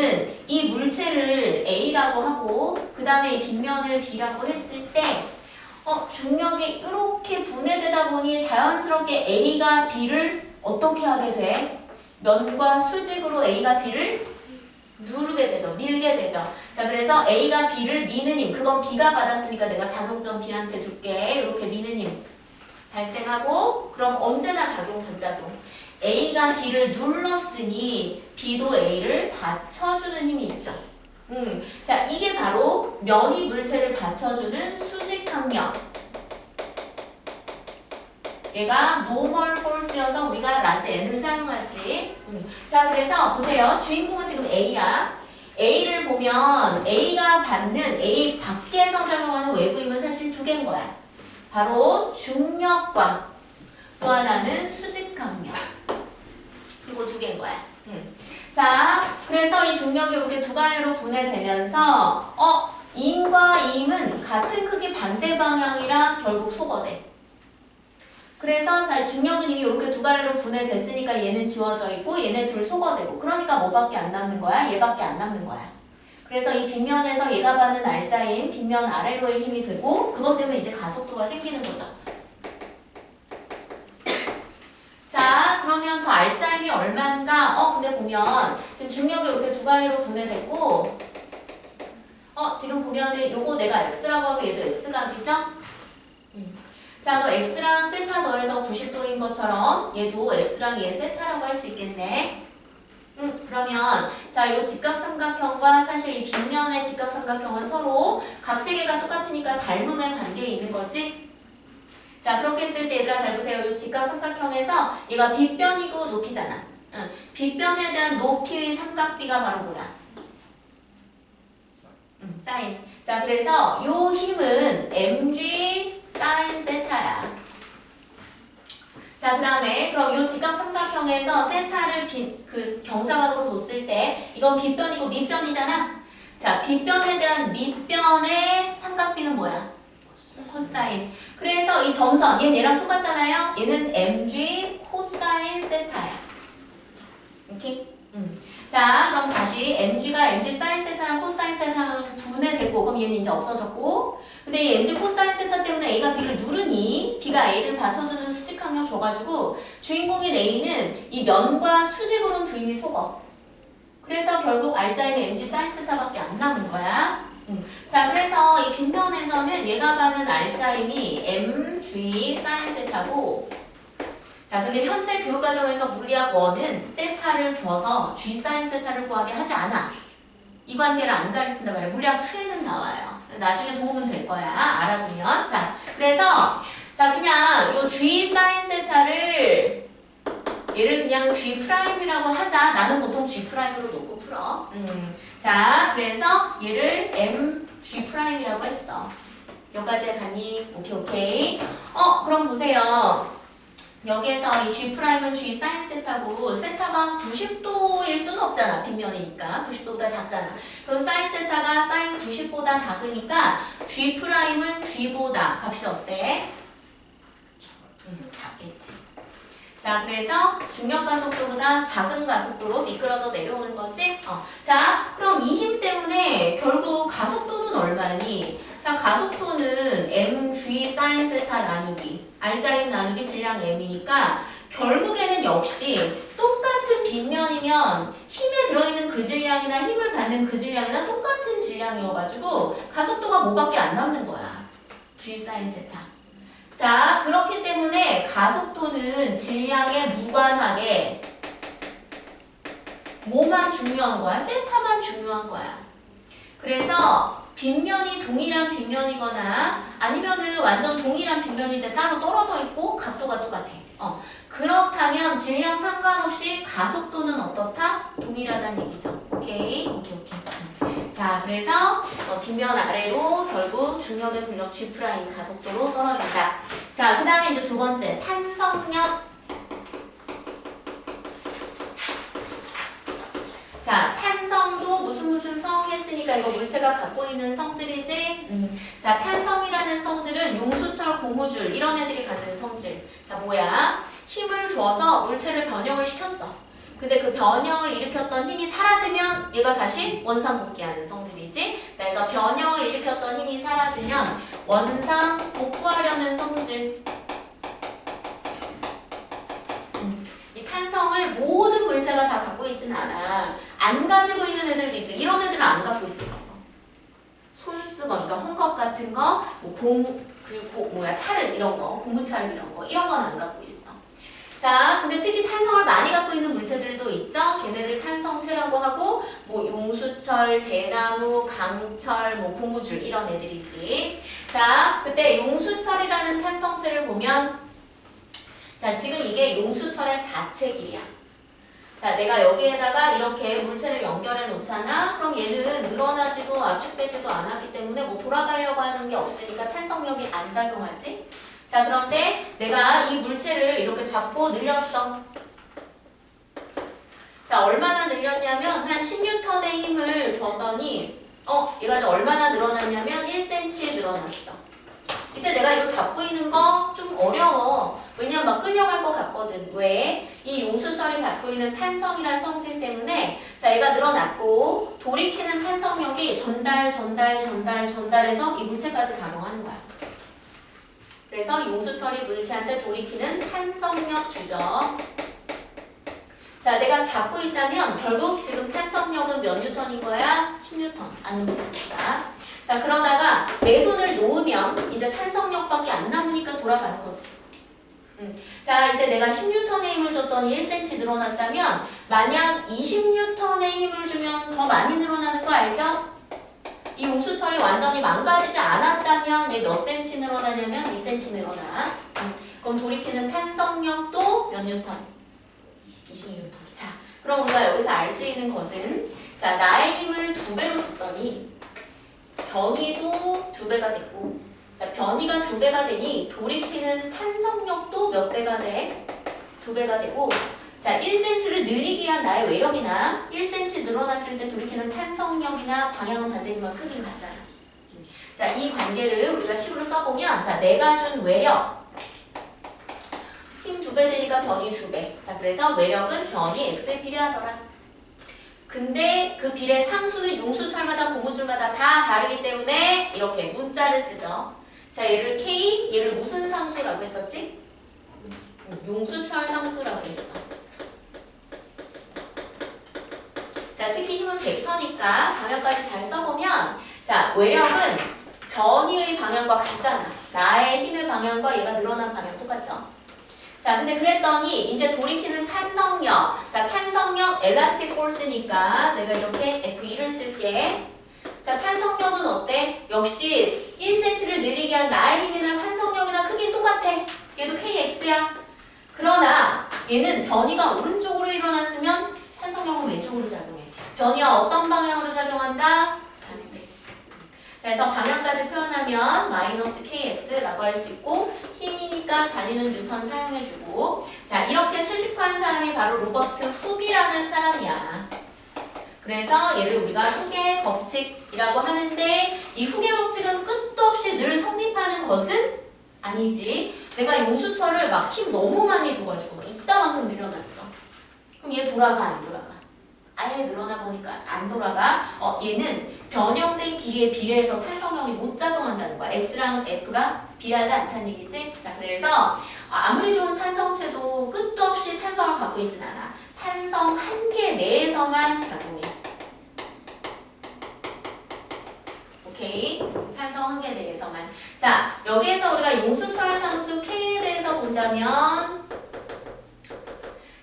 얘는 이 물체를 A라고 하고 그 다음에 이 빗면을 B라고 했을 때 중력이 이렇게 분해되다 보니 자연스럽게 A가 B를 어떻게 하게 돼? 면과 수직으로 A가 B를 누르게 되죠. 밀게 되죠. 자, 그래서 A가 B를 미는 힘, 그건 B가 받았으니까 내가 작용점 B한테 줄게. 이렇게 미는 힘 발생하고, 그럼 언제나 작용, 반작용. A가 B를 눌렀으니 B도 A를 받쳐주는 힘이 있죠. 자, 이게 바로 면이 물체를 받쳐주는 수직항력. 얘가 normal force여서 우리가 라지 n을 사용하지. 자, 그래서 보세요. 주인공은 지금 A야. A를 보면 A가 받는 A 밖에서 작용하는 외부 힘은 사실 두 개인 거야. 바로 중력과 또 하나는 수직항력. 이거 두 개인 거야. 자, 그래서 이 중력이 이렇게 두 갈래로 분해되면서 임과 임은 같은 크기 반대 방향이라 결국 소거돼. 그래서 자, 중력은 이미 이렇게 두 갈래로 분해됐으니까 얘는 지워져 있고 얘네 둘 소거되고, 그러니까 뭐밖에 안 남는 거야? 얘밖에 안 남는 거야. 그래서 이 빗면에서 얘가 받는 알자임 빗면 아래로의 힘이 되고, 그것 때문에 이제 가속도가 생기는 거죠. 자, 그러면 저 알자임이 얼마인가? 근데 보면 지금 중력이 이렇게 두 갈래로 분해됐고, 지금 보면은 요거 내가 x라고 하고 얘도 x각이죠? 자, 너 x랑 세타 더해서 90도인 것처럼 얘도 x랑 얘 세타라고 할 수 있겠네. 그러면 자, 요 직각삼각형과 사실 이 빗면의 직각삼각형은 서로 각 세 개가 똑같으니까 닮음의 관계에 있는 거지. 자, 그렇게 했을 때 얘들아 잘 보세요. 요 직각삼각형에서 얘가 빗변이고 높이잖아. 빗변에 대한 높이의 삼각비가 바로 뭐야? 사인. 자, 그래서 요 힘은 mg 사인 세타야. 자, 그 다음에 그럼 요 직각삼각형에서 세타를 그 경사각으로 뒀을 때 이건 빗변이고 밑변이잖아. 자, 빗변에 대한 밑변의 삼각비는 뭐야? 코사인. 그래서 이 점선 얘는 얘랑 똑같잖아요. 얘는 mg 코사인 세타야. 오케이? 자, 그럼 다시 mg가 mg 사인 세타랑 코사인 세타랑 분해됐고, 그럼 얘는 이제 없어졌고, 근데 이 mg 코사인 세타 때문에 A가 B를 누르니 B가 A를 받쳐주는 수직항력 줘가지고 주인공인 A는 이 면과 수직으로는 두 힘이 속어. 그래서 결국 알자임이 mg 사인 세타밖에 안 남은 거야. 자, 그래서 이 빗면에서는 얘가 받는 알자임이 mg 사인 세타고, 자, 근데 현재 교육과정에서 물리학 1은 세타를 줘서 g 사인 세타를 구하게 하지 않아. 이 관계를 안 가르친단 말이야. 물리학 2에는 나와요. 나중에 도움은 될 거야. 알아두면. 자, 그래서 자, 그냥 요 g 사인 세타를 얘를 그냥 g 프라임이라고 하자. 나는 보통 g 프라임으로 놓고 풀어. 자, 그래서 얘를 m g 프라임이라고 했어. 여기까지 가니? 오케이. 그럼 보세요. 여기에서 이 g 프라임은 g 사인 세타고, 세타가 90도일 수는 없잖아. 빗면이니까 90도보다 작잖아. 그럼 사인 세타가 사인 90보다 작으니까 g 프라임은 g보다 값이 어때? 작겠지. 자, 그래서 중력 가속도보다 작은 가속도로 미끄러져 내려오는 거지. 자, 그럼 이 힘 때문에 결국 가속도는 얼마니? 자, 가속도는 mg 사인 세타 나누기 알자임 나누기 질량 m이니까 결국에는 역시 똑같은 빗면이면 힘에 들어있는 그 질량이나 힘을 받는 그 질량이나 똑같은 질량이어가지고 가속도가 뭐밖에 안 남는 거야. g 사인 세타. 자, 그렇기 때문에 가속도는 질량에 무관하게 뭐만 중요한 거야? 세타만 중요한 거야. 그래서 빗면이 동일한 빗면이거나 아니면은 완전 동일한 빗면인데 따로 떨어져 있고 각도가 똑같아. 그렇다면 질량 상관없이 가속도는 어떻다? 동일하다는 얘기죠. 오케이. 자, 그래서 빗면 아래로 결국 중력의 불력 G 프라임 가속도로 떨어진다. 자, 그 다음에 이제 두 번째 탄성력. 자, 탄성도 무슨 성 했으니까 이거 물체가 갖고 있는 성질이지? 자, 탄성이라는 성질은 용수철, 고무줄 이런 애들이 갖는 성질. 자, 뭐야? 힘을 줘서 물체를 변형을 시켰어. 근데 그 변형을 일으켰던 힘이 사라지면 얘가 다시 원상 복귀하는 성질이지. 자, 그래서 변형을 일으켰던 힘이 사라지면 원상 복구하려는 성질. 이 탄성을 모든 물체가 다 갖고 있지는 않아. 안 가지고 있는 애들도 있어. 이런 애들은 안 갖고 있어. 손수건, 그러니까 홍컵 같은 거, 그리고 찰흙 이런 거, 고무찰흙 이런 건 안 갖고 있어. 자, 근데 특히 탄성을 많이 갖고 있는 물체들도 있죠. 걔네를 탄성체라고 하고, 뭐 용수철, 대나무, 강철, 뭐 고무줄 이런 애들이지. 자, 그때 용수철이라는 탄성체를 보면, 자, 지금 이게 용수철의 자체 길이야. 자, 내가 여기에다가 이렇게 물체를 연결해 놓잖아. 그럼 얘는 늘어나지도 압축되지도 않았기 때문에 뭐 돌아가려고 하는 게 없으니까 탄성력이 안 작용하지. 자, 그런데 내가 이 물체를 이렇게 잡고 늘렸어. 자, 얼마나 늘렸냐면 한 10N의 힘을 줬더니 얘가 이제 얼마나 늘어났냐면 1cm 늘어났어. 이때 내가 이거 잡고 있는 거 좀 어려워. 왜냐면 막 끌려갈 것 같거든. 왜? 이 용수철이 갖고 있는 탄성이란 성질 때문에 자, 얘가 늘어났고 돌이키는 탄성력이 전달해서 이 물체까지 작용하는 거야. 그래서 용수철이 물체한테 돌이키는 탄성력 주죠. 자, 내가 잡고 있다면 결국 지금 탄성력은 몇 뉴턴인 거야? 10뉴턴 안 움직입니다. 자, 그러다가 내 손을 놓으면 이제 탄성력밖에 안 남으니까 돌아가는 거지. 자, 이때 내가 10N의 힘을 줬더니 1cm 늘어났다면 만약 20N의 힘을 주면 더 많이 늘어나는 거 알죠? 이 용수철이 완전히 망가지지 않았다면 얘 몇 cm 늘어나냐면 2cm 늘어나. 그럼 돌이키는 탄성력도 몇 뉴턴? 20뉴턴. 자, 그럼 우리가 여기서 알 수 있는 것은 자, 나의 힘을 2배로 줬더니 변이도 2배가 됐고 자, 변이가 2배가 되니 돌이키는 탄성력도 몇 배가 돼? 2배가 되고 자, 1cm를 늘리기 위한 나의 외력이나 1cm 늘어났을 때 돌이키는 탄성력이나 방향은 반대지만 크긴 같잖아. 자, 이 관계를 우리가 식으로 써보면 자, 내가 준 외력 힘 2배 되니까 변이 2배. 자, 그래서 외력은 변이 x에 비례하더라. 근데 그 비례 상수는 용수철마다 고무줄마다 다 다르기 때문에 이렇게 문자를 쓰죠. 자, 얘를 K, 얘를 무슨 상수라고 했었지? 용수철 상수라고 했어. 자, 특히 힘은 벡터니까 방향까지 잘 써보면 자, 외력은 변이의 방향과 같잖아. 나의 힘의 방향과 얘가 늘어난 방향 똑같죠? 자, 근데 그랬더니 이제 돌이키는 탄성력. 자, 탄성력 엘라스틱 포스니까 내가 이렇게 F2를 쓸게. 자, 탄성력은 어때? 역시 1cm를 늘리기 위한 나의 힘이나 탄성력이나 크긴 똑같아. 얘도 KX야. 그러나 얘는 변이가 오른쪽으로 일어났으면 탄성력은 왼쪽으로 작용해. 변이와 어떤 방향으로 작용한다? 반대. 자, 그래서 방향까지 표현하면 마이너스 KX라고 할 수 있고 힘이니까 다니는 뉴턴 사용해주고 자, 이렇게 수식한 사람이 바로 로버트 훅이라는 사람이야. 그래서 얘를 우리가 훅의 법칙이라고 하는데 이 훅의 법칙은 끝도 없이 늘 성립하는 것은 아니지. 내가 용수철을 막 힘 너무 많이 줘가지고 막 이따만큼 늘려놨어. 그럼 얘 돌아가 안 돌아가? 아예 늘어나 보니까 안 돌아가. 얘는 변형된 길이에 비례해서 탄성력이 못 작용한다는 거야. X랑 F가 비례하지 않다는 얘기지. 자, 그래서 아무리 좋은 탄성체도 끝도 없이 탄성을 갖고 있진 않아. 탄성 한계 내에서만 작용해. 오케이? 탄성 한계 내에서만. 자, 여기에서 우리가 용수철 상수 K에 대해서 본다면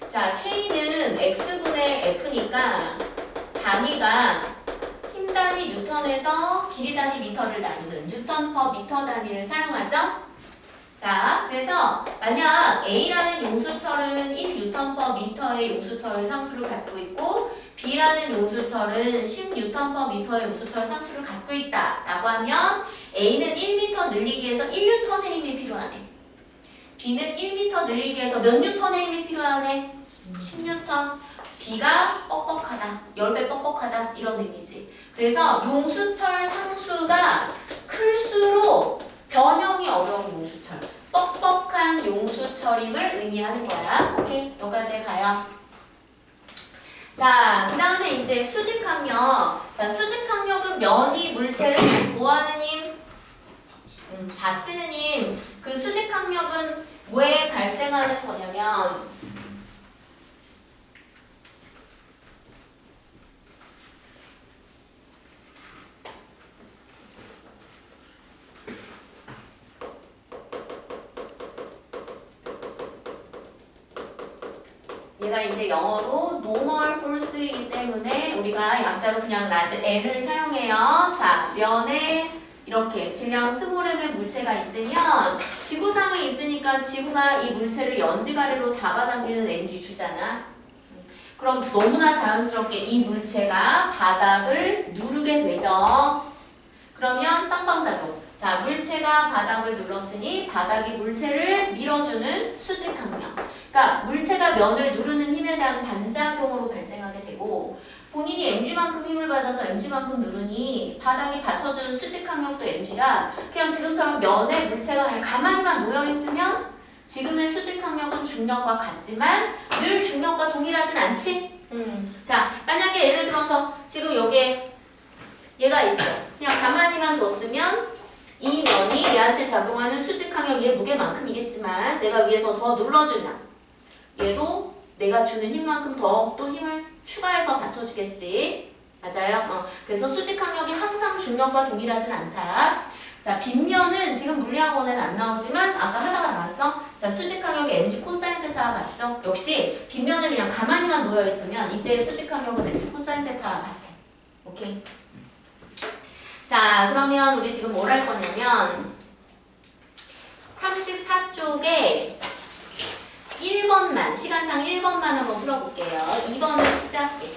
자, K는 X분의 F니까 단위가 힘 단위 뉴턴에서 길이 단위 미터를 나누는 뉴턴 퍼 미터 단위를 사용하죠. 자, 그래서 만약 A라는 용수철은 1뉴턴 퍼 미터의 용수철 상수를 갖고 있고 B라는 용수철은 10뉴턴 퍼 미터의 용수철 상수를 갖고 있다라고 하면 A는 1m 늘리기 위해서 1뉴턴의 힘이 필요하네. B는 1m 늘리기 위해서 몇 뉴턴의 힘이 필요하네? 10뉴턴. B가 뻑뻑하다. 10배 뻑뻑하다. 이런 의미지. 그래서 용수철 상수가 클수록 변형이 어려운 용수철. 뻑뻑한 용수철임을 의미하는 거야. 오케이? 여기까지 가요. 자, 그 다음에 이제 수직항력. 자, 수직항력은 면이 물체를 뭐하는 힘? 받치는 힘. 그 수직항력은 왜 발생하는 거냐면 얘가 이제 영어로 normal force이기 때문에 우리가 약자로 그냥 라지 n을 사용해요. 자, 면에 이렇게 질량 스몰 m의 물체가 있으면 지구상에 있으니까 지구가 이 물체를 연지가리로 잡아당기는 mg 주잖아. 그럼 너무나 자연스럽게 이 물체가 바닥을 누르게 되죠. 그러면 쌍방작용. 자, 물체가 바닥을 눌렀으니 바닥이 물체를 밀어주는 수직항력. 그러니까 물체가 면을 누르는 힘에 대한 반작용으로 발생하게 되고 본인이 mg만큼 힘을 받아서 mg만큼 누르니 바닥이 받쳐주는 수직항력도 mg라 그냥 지금처럼 면에 물체가 그냥 가만히만 놓여있으면 지금의 수직항력은 중력과 같지만 늘 중력과 동일하진 않지? 자, 만약에 예를 들어서 지금 여기에 얘가 있어. 그냥 가만히만 뒀으면 이 면이 얘한테 작용하는 수직항력 얘 무게만큼이겠지만 내가 위에서 더 눌러주면 얘도 내가 주는 힘만큼 더 또 힘을 추가해서 받쳐주겠지. 맞아요? 그래서 수직항력이 항상 중력과 동일하진 않다. 자, 빗면은 지금 물리학원에는 안 나오지만 아까 하다가 나왔어. 자, 수직항력이 mg 코사인 세타와 같죠? 역시 빗면에 그냥 가만히만 놓여있으면 이때의 수직항력은 mg 코사인 세타와 같아. 오케이? 자, 그러면 우리 지금 뭘 할 거냐면 34쪽에 1번만, 시간상 1번만 한번 풀어볼게요. 2번은 숙제 할게.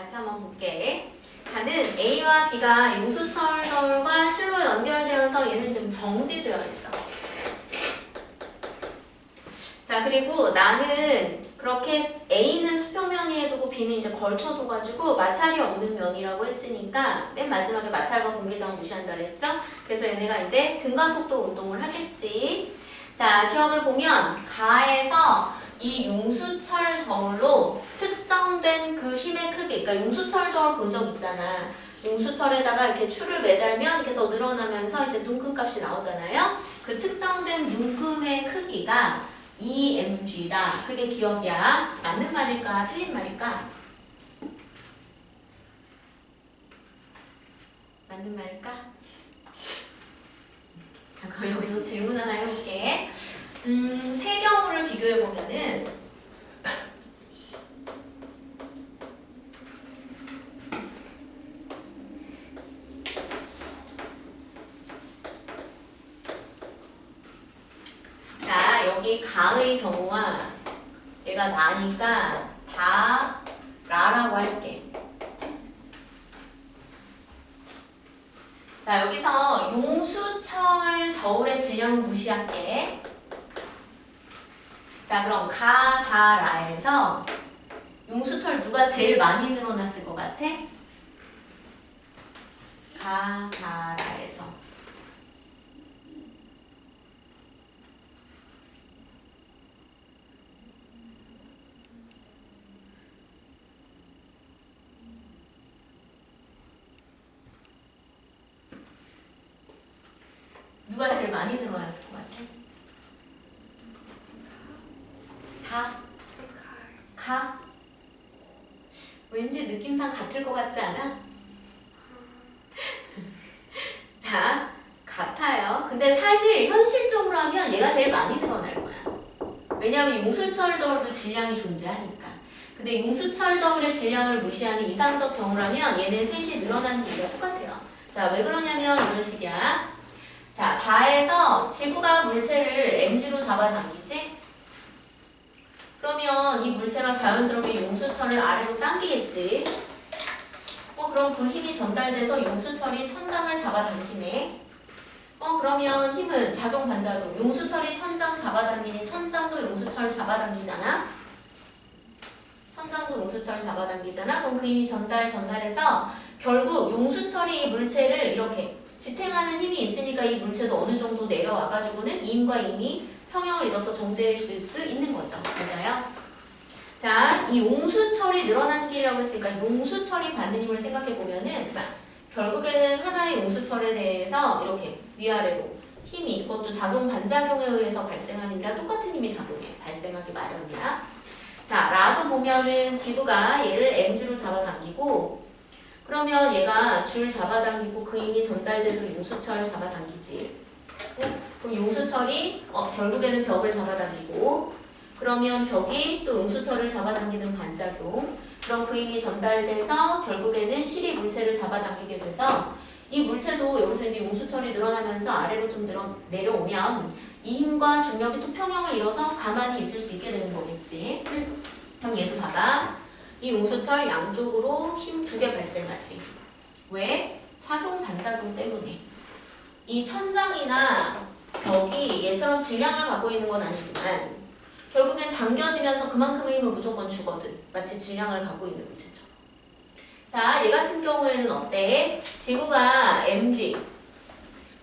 같이 한번 볼게. 가는 A와 B가 용수철 저울과 실로 연결되어서 얘는 지금 정지되어 있어. 자, 그리고 나는 그렇게 A는 수평면 위에 두고 B는 이제 걸쳐둬가지고 마찰이 없는 면이라고 했으니까 맨 마지막에 마찰과 공기저항 무시한다 그랬죠? 그래서 얘네가 이제 등가 속도 운동을 하겠지. 자, 기억을 보면 가에서 이 용수철 저울로 측정된 그 힘의 크기, 그러니까 용수철 저울 본 적 있잖아. 용수철에다가 이렇게 줄을 매달면 이렇게 더 늘어나면서 이제 눈금 값이 나오잖아요. 그 측정된 눈금의 크기가 EMG다. 그게 기억이야. 맞는 말일까? 틀린 말일까? 맞는 말일까? 자, 그럼 여기서 질문 하나 해볼게. 세 경우를 비교해보면은 자, 여기 가의 경우와 얘가 나니까 다 라라고 할게. 자, 여기서 용수철 저울의 질량을 무시할게. 자, 그럼 가, 다, 라에서 용수철 누가 제일 많이 늘어났을 것 같아? 가, 다, 라에서. 누가 제일 많이 늘어났을 것 같아? 다? 가? 왠지 느낌상 같을 것 같지 않아? 자, 같아요. 근데 사실 현실적으로 하면 얘가 제일 많이 늘어날 거야. 왜냐하면 용수철 저울도 질량이 존재하니까. 근데 용수철 저울의 질량을 무시하는 이상적 경우라면 얘네 셋이 늘어나는 길이가 똑같아요. 자, 왜 그러냐면 이런 식이야. 자, 다에서 지구가 물체를 mg로 잡아당기지? 그러면 이 물체가 자연스럽게 용수철을 아래로 당기겠지? 그럼 그 힘이 전달돼서 용수철이 천장을 잡아당기네. 그러면 힘은 작용 반작용. 용수철이 천장 잡아당기니 천장도 용수철 잡아당기잖아? 천장도 용수철 잡아당기잖아? 그럼 그 힘이 전달해서 결국 용수철이 이 물체를 이렇게 지탱하는 힘이 있으니까 이 물체도 어느 정도 내려와가지고는 이임과 임이 평형을 이뤄서 정제했을 수 있는 거죠. 맞아요? 자, 이 용수철이 늘어난 길이라고 했으니까 용수철이 받는 힘을 생각해보면은 결국에는 하나의 용수철에 대해서 이렇게 위아래로 힘이 그것도 작용 반작용에 의해서 발생하는 힘이랑 똑같은 힘이 발생하기 마련이야. 자, 라도 보면은 지구가 얘를 mg로 잡아당기고 그러면 얘가 줄 잡아당기고 그 힘이 전달돼서 용수철 잡아당기지. 그럼 용수철이 결국에는 벽을 잡아당기고 그러면 벽이 또 용수철을 잡아당기는 반작용. 그럼 그 힘이 전달돼서 결국에는 실이 물체를 잡아당기게 돼서 이 물체도 여기서 이제 용수철이 늘어나면서 아래로 좀 내려오면 이 힘과 중력이 또 평형을 이뤄서 가만히 있을 수 있게 되는 거겠지. 형 얘도 봐봐. 이 용수철 양쪽으로 힘 2개 발생하지. 왜? 작용 반작용 때문에. 이 천장이나 벽이 얘처럼 질량을 갖고 있는 건 아니지만 결국엔 당겨지면서 그만큼의 힘을 무조건 주거든. 마치 질량을 갖고 있는 물체처럼. 자, 얘 같은 경우에는 어때? 지구가 mg.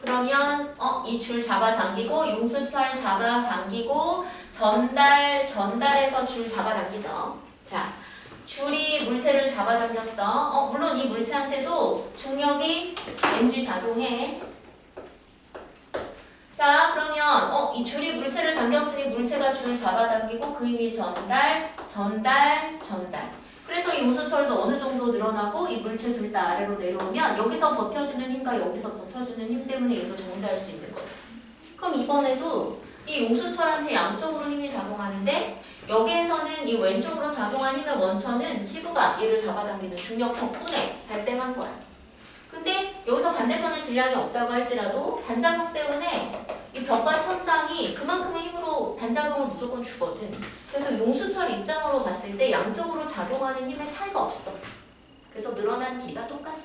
그러면 이 줄 잡아당기고 용수철 잡아당기고 전달해서 줄 잡아당기죠. 자, 줄이 물체를 잡아당겼어. 물론 이 물체한테도 중력이 mg 작용해. 자, 그러면 이 줄이 물체를 당겼으니 물체가 줄 잡아당기고 그 힘이 전달. 그래서 이 우수철도 어느 정도 늘어나고 이 물체 둘 다 아래로 내려오면 여기서 버텨주는 힘과 여기서 버텨주는 힘 때문에 얘도 정지할 수 있는 거지. 그럼 이번에도 이 우수철한테 양쪽으로 힘이 작용하는데 여기에서는 이 왼쪽으로 작용한 힘의 원천은 지구가 얘를 잡아당기는 중력 덕분에 발생한 거야. 근데 여기서 반대편에 질량이 없다고 할지라도 반작용 때문에 이 벽과 천장이 그만큼의 힘으로 반작용을 무조건 주거든. 그래서 용수철 입장으로 봤을 때 양쪽으로 작용하는 힘의 차이가 없어. 그래서 늘어난 길이가 똑같아.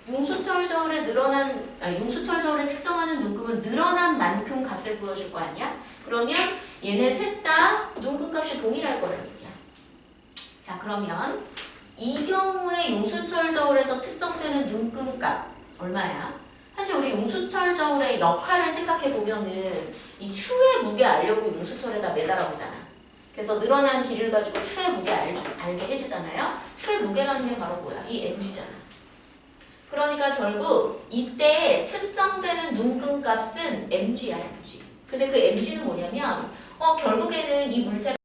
용수철 저울에 측정하는 눈금은 늘어난 만큼 값을 보여줄 거 아니야? 그러면 얘네 셋 다 눈금 값이 동일할 거란 얘기야. 자, 그러면 이 경우에 용수철 저울에서 측정되는 눈금 값 얼마야? 사실 우리 용수철 저울의 역할을 생각해 보면은 이 추의 무게 알려고 용수철에다 매달아 보잖아. 그래서 늘어난 길이를 가지고 추의 무게 알게 해주잖아요. 추의 무게라는 게 바로 뭐야? 이 mg잖아. 그러니까 결국 이때 측정되는 눈금 값은 mg야, mg. 근데 그 mg는 뭐냐면 결국에는 이 물체가